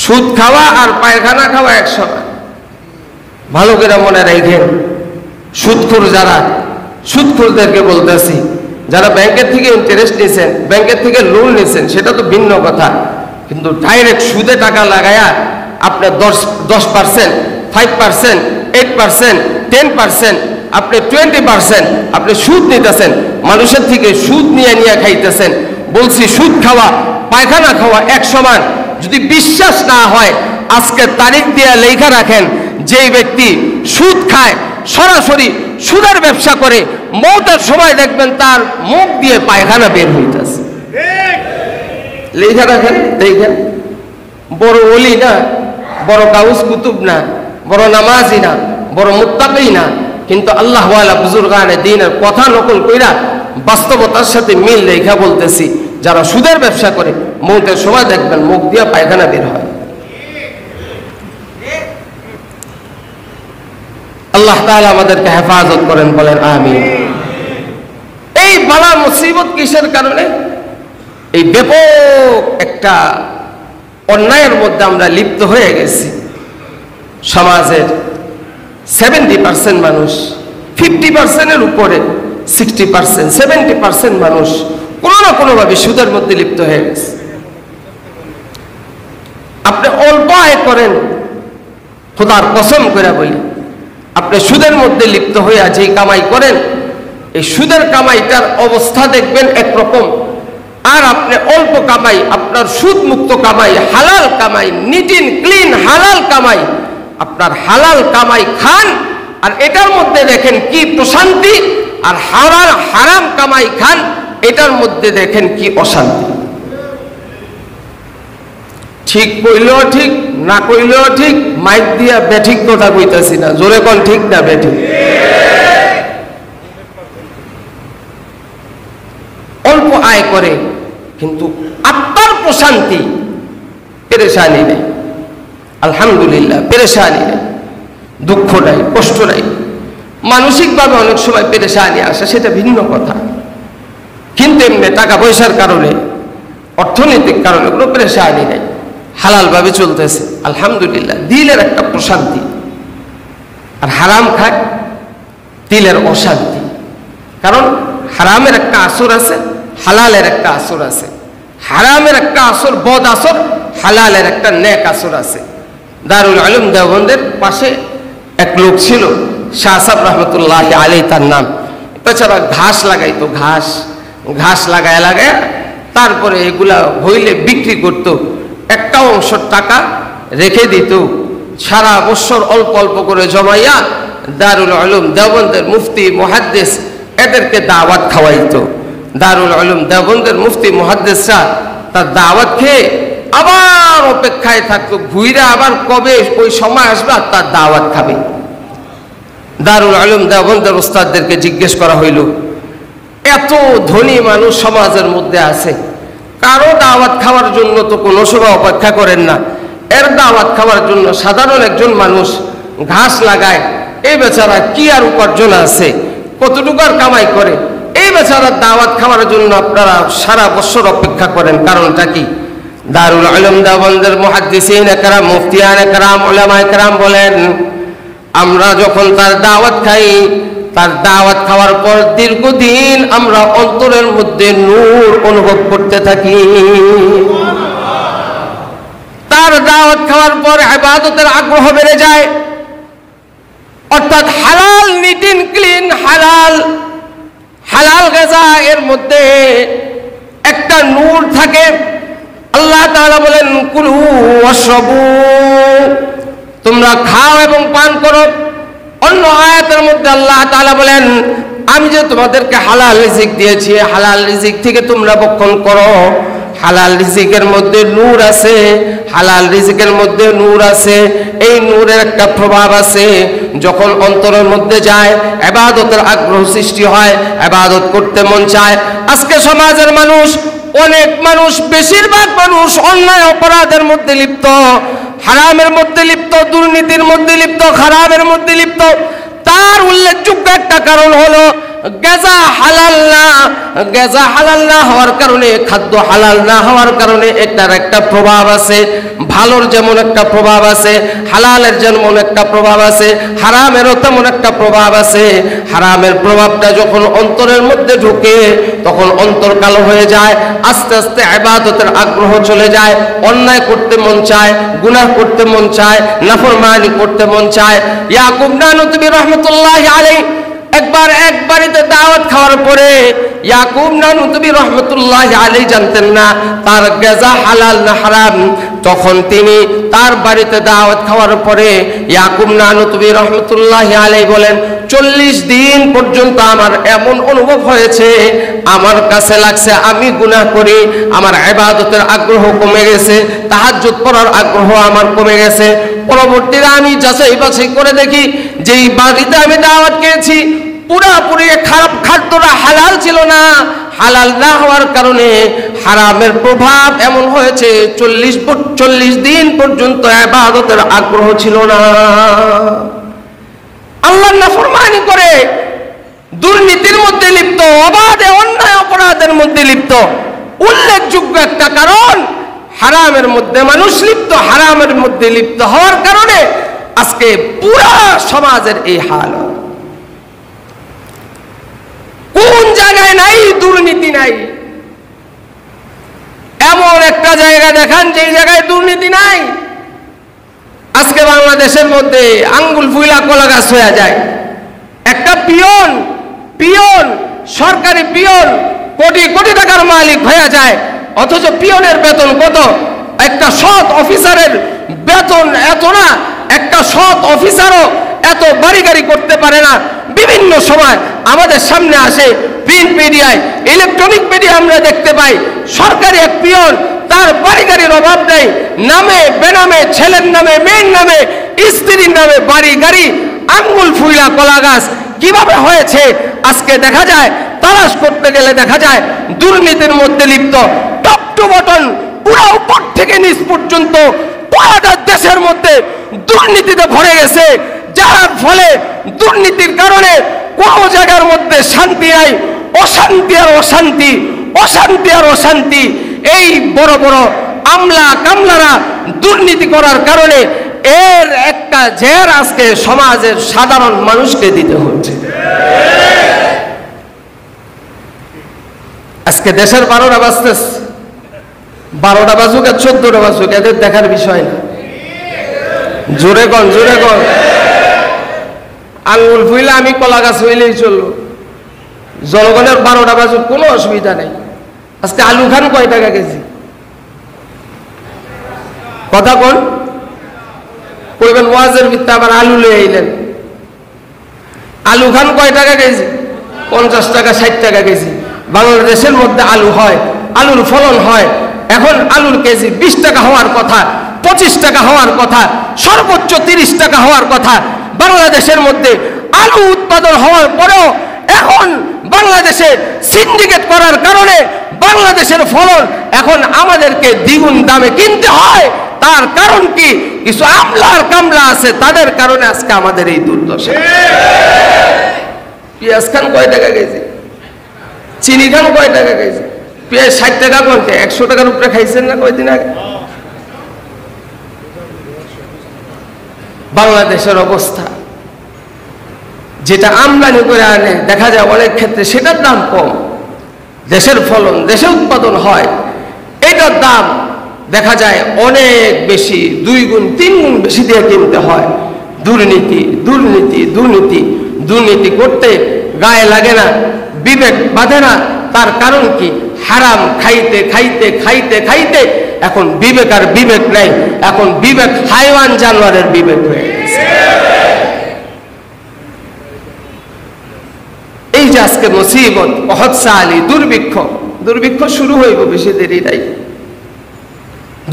সুদ খাওয়া আর পায়খানা খাওয়া এক সমান। ভালো করে মনে রাখেন, সুদখোর যারা, সুদখোরদেরকে বলতেছি, যারা ব্যাংকের থেকে ইন্টারেস্ট নিয়েছেন, ব্যাংকের থেকে লোন নিয়েছেন, সেটা তো ভিন্ন কথা, কিন্তু ডাইরেক্ট সুদে টাকা লাগায়া আপনার 10%, 5%, 8%, 10%, আপনি 20% আপনি সুদ নিতেছেন, মানুষের থেকে সুদ নিয়ে নিয়ে খাইতেছেন। বলছি সুদ খাওয়া পায়খানা খাওয়া এক সমান। যদি বিশ্বাস না হয় আজকে তারিখ দিয়ে লেখা রাখেন, যে ব্যক্তি সুদ খায়, সরাসরি সুদের ব্যবসা করে, মৌতের সময় দেখবেন তার মুখ দিয়ে পায়খানা বের হইতেছে। লেখা রাখেন, দেখেন। বড় ওলি না, বড় গাউস কুতুব না, বড় নামাজি না, বড় মুত্তাকি না, কিন্তু আল্লাহ ওয়ালা বুজুর্গানে দ্বীনের কথা নকল কইরা বাস্তবতার সাথে মিল রেখা বলতেছি, যারা সুদের ব্যবসা করে মৌতের সময় দেখবেন মুখ দিয়ে পায়খানা বের হয়। আল্লাহ তাআলা আমাদেরকে হেফাজত করেন, বলেন আমিন। এই বালা মুসিবত কিসের কারণে? এই ব্যাপক একটা অন্যায়ের মধ্যে আমরা লিপ্ত হয়ে গেছি। সমাজের 70% মানুষ, 50%-এর উপরে 60%, 70% মানুষ কোনো না কোনোভাবে সুদের মধ্যে লিপ্ত হয়ে গেছে। আপনি অল্প আয় করেন, খোদার কসম করে বলি, আপনি সুদের মধ্যে লিপ্ত হয়ে যেই কামাই করেন, এই সুদের কামাইটার অবস্থা দেখবেন একরকম। আর আপনি অল্প কামাই, আপনার সুদ মুক্ত কামাই, হালাল কামাই, নিট এন্ড ক্লিন হালাল কামাই, আপনার হালাল কামাই খান, আর এটার মধ্যে দেখেন কি প্রশান্তি। আর হারাম কামাই খান, এটার মধ্যে দেখেন কি অশান্তি। ঠিক কইলেও ঠিক, না কইলেও ঠিক, মাইক দিয়া বেঠিক কথা কইতাছি না, জোরে কোন ঠিক না বেঠিক। অল্প আয় করে কিন্তু আত্মার প্রশান্তি, পেরেশানি নেই, আলহামদুলিল্লাহ, পেরেশানি নেই, দুঃখ নাই, কষ্ট নাই। মানসিকভাবে অনেক সময় পেরেশানি আসে, সেটা ভিন্ন কথা, কিন্তু এমনি টাকা পয়সার কারণে, অর্থনৈতিক কারণে কোনো পেরেশানি নেই, হালালভাবে চলতেছে, আলহামদুলিল্লাহ, দিলের একটা প্রশান্তি। আর হারাম খায়, দিলের অশান্তি। কারণ হারামের একটা আসর আছে, হালালের একটা আসর আছে। হারামের একটা আসর বদ আসর, হালালের একটা নেক আসর আছে। দারুল উলুম দেওবন্দের পাশে এক লোক ছিল, শাহ সাহেব রহমতুল্লাহ আলাইহি তার নাম। বেচারা ঘাস লাগাইতো, ঘাস লাগায় তারপরে এগুলা হইলে বিক্রি করতো, একটা অংশ টাকা রেখে দিত, সারা বছর অল্প অল্প করে জমাইয়া দারুল উলুম দেওবন্দের মুফতি মুহাদ্দিস এদেরকে দাওয়াত খাওয়াইতো। দারুল উলুম দেওবন্দের মুফতি মুহাদ্দিসরা তার দাওয়াত খেয়ে আবার অপেক্ষায় থাকতো, ঘুরে আবার কবে ওই সময় আসবে আর তার দাওয়াত খাবে। দারুল উলুম দেওবন্দের ওস্তাদদেরকে জিজ্ঞেস করা হইল, এত ধনী মানুষ সমাজের মধ্যে আছে, কারো দাওয়াত খাওয়ার জন্য তো কোনো সময় অপেক্ষা করেন না, এর দাওয়াত খাওয়ার জন্য সাধারণ একজন মানুষ ঘাস লাগায়, এই বেচারা কি আর উপার্জন আছে, কতটুকু আর কামাই করে, এই বেচারার দাওয়াত খাওয়ার জন্য আপনারা সারা বছর অপেক্ষা করেন, কারণটা কি? দারুল উলুম দেওবন্দের মুহাদ্দিসিন একরাম, মুফতিয়ান একরাম, উলামা একরাম বলেন, আমরা যখন তার দাওয়াত খাই, তার দাওয়াত খাওয়ার পর দীর্ঘদিন আমরা অন্তরের মধ্যে নূর অনুভব করতে থাকি। তার দাওয়াত খাওয়ার পর ইবাদতের আগ্রহ বেড়ে যায়, অর্থাৎ হালাল, নিট এন্ড ক্লিন হালাল গাজা, এর মধ্যে একটা নূর থাকে। আল্লাহ তাআলা বলেন, কুলু ওয়াশরাবু, তোমরা খাও এবং পান করো। অন্য আয়াতের মধ্যে আল্লাহ তাআলা বলেন, আমি যে তোমাদেরকে হালাল রিজিক দিয়েছি, হালাল রিজিক থেকে তোমরা ভক্ষণ করো। হালাল রিজিকের মধ্যে নূর আছে, হালাল রিজিকের মধ্যে নূর আছে, এই নূরের একটা প্রভাব আছে। যখন অন্তরের মধ্যে যায়, ইবাদতের আগ্রহ সৃষ্টি হয়, ইবাদত করতে মন চায়। আজকে সমাজের মানুষ, অনেক মানুষ, বেশিরভাগ মানুষ অন্যায় অপরাধের মধ্যে লিপ্ত, হারামের মধ্যে লিপ্ত, দুর্নীতির মধ্যে লিপ্ত, খারাপের মধ্যে লিপ্ত। তার উল্লেখযোগ্য একটা কারণ হলো গাজা হালাল না, গাজা হালাল না হওয়ার কারণে, খাদ্য হালাল না হওয়ার কারণে এটার একটা প্রভাব আছে। ভালোর যেমন একটা প্রভাব আছে, হালালের যেমন একটা প্রভাব আছে, হারামেরও তেমন একটা প্রভাব আছে। হারামের প্রভাবটা যখন অন্তরের মধ্যে ঢুকে তখন অন্তর কালো হয়ে যায়, আস্তে আস্তে ইবাদতের আগ্রহ চলে যায়, অন্যায় করতে মন চায়, গুনাহ করতে মন চায়, নাফরমানি করতে মন চায়। ইয়াকুব নানুতুবি রাহমাতুল্লাহি আলাইহি একবার এক বাড়িতে দাওয়াত খাওয়ার পরে ইয়াকুব নানুতুবি রাহমাতুল্লাহি আলাইহি জানতেন না তার গাজা হালাল না হারাম। তখন তিনি তার বাড়িতে দাওয়াত খাওয়ার পরে ইয়াকুব নানুতুবি রাহমাতুল্লাহি আলাইহি বলেন, 40 দিন পর্যন্ত আমার এমন অনুভব হয়েছে, আমার কাছে লাগছে আমি গুনাহ করি, আমার ইবাদতের আগ্রহ কমে গেছে, তাহাজ্জুদ পড়ার আগ্রহ আমার কমে গেছে। পরবর্তীতে আমি যাচাই বাছাই করে দেখি যেই বাড়িতে আমি দাওয়াত খেয়েছি পুরাপুরি খারাপ খাদ্যটা হালাল ছিল না, হালাল না হওয়ার কারণে হারামের প্রভাব এমন হয়েছে 40 দিন পর্যন্ত ইবাদতের আগ্রহ ছিল না। আল্লাহর নাফরমানি করে, দুর্নীতির মধ্যে লিপ্ত, অবাধে অন্যায় অপরাধের মধ্যে লিপ্ত। উল্লেখযোগ্য একটা কারণ, হারামের মধ্যে মানুষ লিপ্ত, হারামের মধ্যে লিপ্ত হওয়ার কারণে আজকে পুরা সমাজের এই হাল। কোন জায়গায় নাই দুর্নীতি নাই? এমন একটা জায়গা দেখান যেই জায়গায় দুর্নীতি নাই। আজকে বাংলাদেশের মধ্যে আঙ্গুল ফুইলা কলা গাছ হয়ে যায়। একটা পিয়ন সরকারি পিয়ন কোটি কোটি টাকার মালিক হয়ে যায়, অথচ পিয়নের বেতন কত? একটা সৎ অফিসারের বেতন এত না, একটা সৎ অফিসারও এত বাড়ি গাড়ি করতে পারে না। বিভিন্ন সময় আমাদের সামনে আসে প্রিন্ট মিডিয়ায়, ইলেকট্রনিক মিডিয়া আমরা দেখতে পাই সরকারি এক পিয়ন, তার বাড়ি গাড়ির অভাব নেই, নামে বেনামে, ছেলের নামে, মেয়ের নামে, স্ত্রীর নামে বাড়ি গাড়ি, আঙ্গুল ফুইলা কলা গাছ। কিভাবে হয়েছে আজকে দেখা যায়, তালাশ করতে গেলে দেখা যায় দুর্নীতির মধ্যে লিপ্ত। টপ টু বটন পুরো উপর থেকে নিচ পর্যন্ত পুরোটা দেশের মধ্যে দুর্নীতিতে ভরে গেছে, যার ফলে দুর্নীতির কারণে কোনো জায়গার মধ্যে শান্তি নাই, অশান্তি আর অশান্তি, অশান্তি আর অশান্তি। এই বড় বড় আমলা কামলারা দুর্নীতি করার কারণে এর একটা জের আজকে সমাজের সাধারণ মানুষকে দিতে হচ্ছে। আজকে দেশের 12টা বাজতেছে, 12টা বাজুক আর 14টা বাজুক এদের দেখার বিষয় না। জোরে কন, জোরে কন। আঙ্গুল ফুইলে আমি কলা গাছ হইলেই চললো, জনগণের 12টা বাজুক কোনো অসুবিধা নেই। আজকে আলু খান কয় টাকা কেজি? কথা কোন কইবেন ওয়াজের ভিত্তি আবার আলু লয়ে আইলেন। আলু খান কয় টাকা কেজি? 50 টাকা 60 টাকা কেজি। বাংলাদেশের মধ্যে আলু হয়, আলুর ফলন হয়, এখন আলুর কেজি 20 টাকা হওয়ার কথা, 25 টাকা হওয়ার কথা, সর্বোচ্চ 30 টাকা হওয়ার কথা। বাংলাদেশের মধ্যে আলু উৎপাদন হওয়ার পরেও এখন বাংলাদেশে সিন্ডিকেট করার কারণে বাংলাদেশের ফলন এখন আমাদেরকে দ্বিগুণ দামে কিনতে হয়। তার কারণ কি? কিছু আমলার কামলা আছে, তাদের কারণে আজকে আমাদের এই দুর্দশা। পেঁয়াজ খান কয় টাকা কেজি? চিনি খান কয় টাকা কেজি? পেঁয়াজ 60 টাকা কোনটা? 100 টাকার উপরে খাইছেন না কয়দিন আগে? বাংলাদেশের অবস্থা, যেটা আমদানি করে আনে দেখা যায় অনেক ক্ষেত্রে সেটার দাম কম, দেশের ফলন দেশে উৎপাদন হয়, এটার দাম দেখা যায় অনেক বেশি, 2 গুণ 3 গুণ বেশি দিয়ে কিনতে হয়। দুর্নীতি, দুর্নীতি, দুর্নীতি, দুর্নীতি করতে গায়ে লাগে না, বিবেক বাঁধে না। তার কারণ কি? হারাম খাইতে খাইতে খাইতে খাইতে এখন বিবেক আর বিবেক নাই, এখন বিবেক হাইওয়ান জানোয়ারের বিবেক হয়ে গেছে। এই যে আজকে মুসিবত, অহৎসালি, দুর্ভিক্ষ, দুর্ভিক্ষ শুরু হইব বেশি দেরি নাই।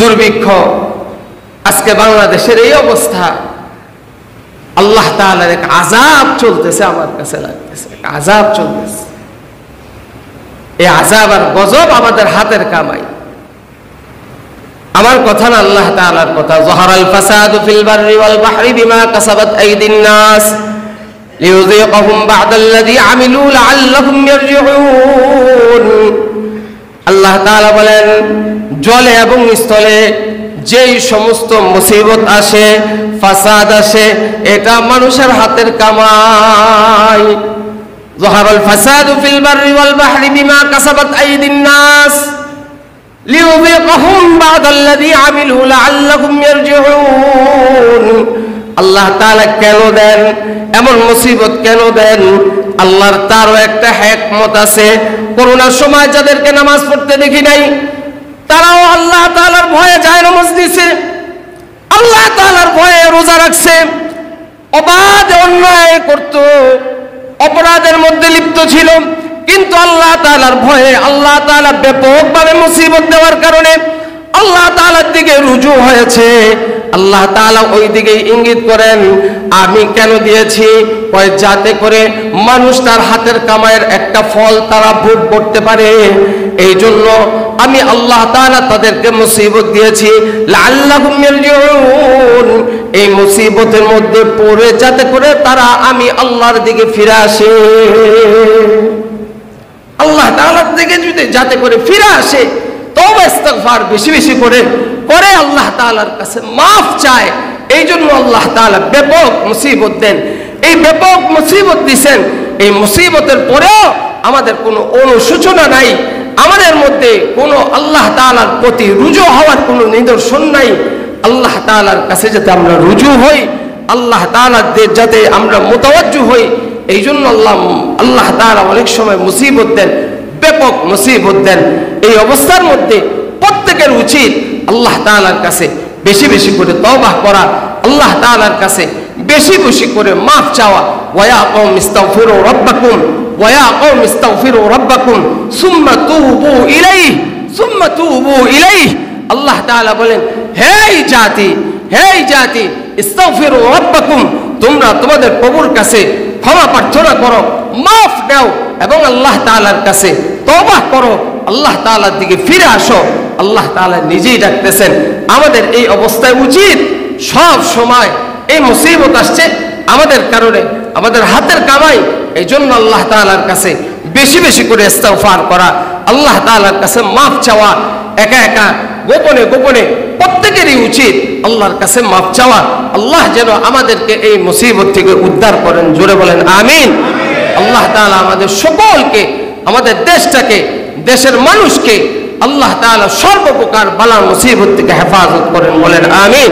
দুর্ভিক্ষ, আজকে বাংলাদেশের এই অবস্থা, আল্লাহ তাআলার এক আযাব চলতেছে, আমার কাছে লাগতেছে আযাব চলতেছে। এই আযাব আর গজব আমাদের হাতের কামাই। আমার কথা না, আল্লাহ তাআলার কথা। যাহারাল ফাসাদু ফিল বাররি ওয়াল বাহরি বিমা কাসাবাত আইদিন নাস। লিইউযীকাহুম বা'দাল্লাযী আমিলু লা'আল্লাহুম ইয়ারজিউন। আল্লাহ তাআলা বলেন, জলে এবং স্থলে যেই সমস্ত মুসিবত আসে, ফাসাদ আসে, এটা মানুষের হাতের কামাই। যাহারাল ফাসাদু ফিল বাররি ওয়াল বাহরি বিমা কাসাবাত আইদিন নাস লিইউযীকাহুম বা'দাল্লাযী আমিলু লা'আল্লাহুম ইয়ারজিউন। আল্লাহ তাআলা কেন দেন এমন মুসিবত, কেন দেন? আল্লাহর তারও একটা হিকমত আছে। করোনার সময় যাদেরকে নামাজ পড়তে দেখি নাই, তারাও আল্লাহ তাআলার ভয়ে যায় নামাজ দিছে, আল্লাহ তাআলার ভয়ে রোজা রাখছে। অবাধ অন্যায় করত, অপরাধের মধ্যে লিপ্ত ছিল, কিন্তু আল্লাহ তাআলার ভয়ে আল্লাহ তাআলা ব্যাপকভাবে মুসিবত দেওয়ার কারণে আল্লাহ তাআলার দিকে রুজু হয়েছে। আল্লাহ তাআলা ওই দিকে ইঙ্গিত করেন, আমি কেন দিয়েছি? যাতে করে মানুষ তার হাতের কামাইয়ের একটা ফল তারা ভোগ করতে পারে। এই জন্য আমি আল্লাহ তাআলা তাদেরকে মুসিবত দিয়েছি, লাআল্লাহুম ইয়ারজিউন। এই মুসিবতের মধ্যে পড়ে যাতে করে তারা আমি আল্লাহর দিকে ফিরে আসে, আল্লাহ তাআলার দিকে যাতে করে ফিরে আসে, তওবা ইস্তিগফার বেশি বেশি করে আল্লাহ তাআলার কাছে মাফ চায়। এই জন্য আল্লাহ তাআলা ব্যাপক মুসিবত দেন। এই ব্যাপক মুসিবত দিছেন, এই মুসিবতের পরেও আমাদের কোনো অনুশোচনা নাই, আমাদের মধ্যে কোনো আল্লাহ তাআলার প্রতি রুজু হওয়ার কোনো নিদর্শন নাই। আল্লাহ তাআলার কাছে যাতে আমরা রুজু হই, আল্লাহ তাআলার যাতে আমরা মুতাওয়াজ্জু হই, এই জন্য আল্লাহ তাআলা অনেক সময় মুসিবত দেন, ব্যাপক মুসিবত দেন। এই অবস্থার মধ্যে প্রত্যেকের উচিত আল্লাহ তাআলার কাছে বেশি বেশি করে তওবা করা, আল্লাহ তাআলার কাছে বেশি বেশি করে মাফ চাওয়া। ওয়া কওম ইস্তাগফিরু রাব্বাকুম ওয়া কওম ইস্তাগফিরু রাব্বাকুম সুম্মা তুবু ইলাইহি। আল্লাহ তাআলা বলেন, হে জাতি ইস্তাগফিরু রাব্বাকুম, তোমরা তোমাদের প্রভুর কাছে ক্ষমা প্রার্থনা করো, মাফ দাও এবং আল্লাহ তাআলার কাছে তওবা করো, আল্লাহ তাআলার দিকে ফিরে আসো। আল্লাহ তাআলা নিজেই ডাকতেছেন। আমাদের এই অবস্থায় উচিত সব সময় এই মুসিবত আসছে আমাদের কারণে, আমাদের হাতের কামাই, এই জন্য আল্লাহ তাআলার কাছে বেশি বেশি করে ইস্তিগফার করা, আল্লাহ তাআলার কাছে মাফ চাওয়া, একা একা গোপনে গোপনে প্রত্যেকেরই উচিত আল্লাহর কাছে মাফ চাওয়া। আল্লাহ যেন আমাদেরকে এই মুসিবত থেকে উদ্ধার করেন, জোরে বলেন আমিন। আল্লাহ তাআলা আমাদের সকলকে, আমাদের দেশটাকে, দেশের মানুষকে আল্লাহ তাআলা সর্বপ্রকার বালা মুসিবত থেকে হেফাজত করেন, বলেন আমিন।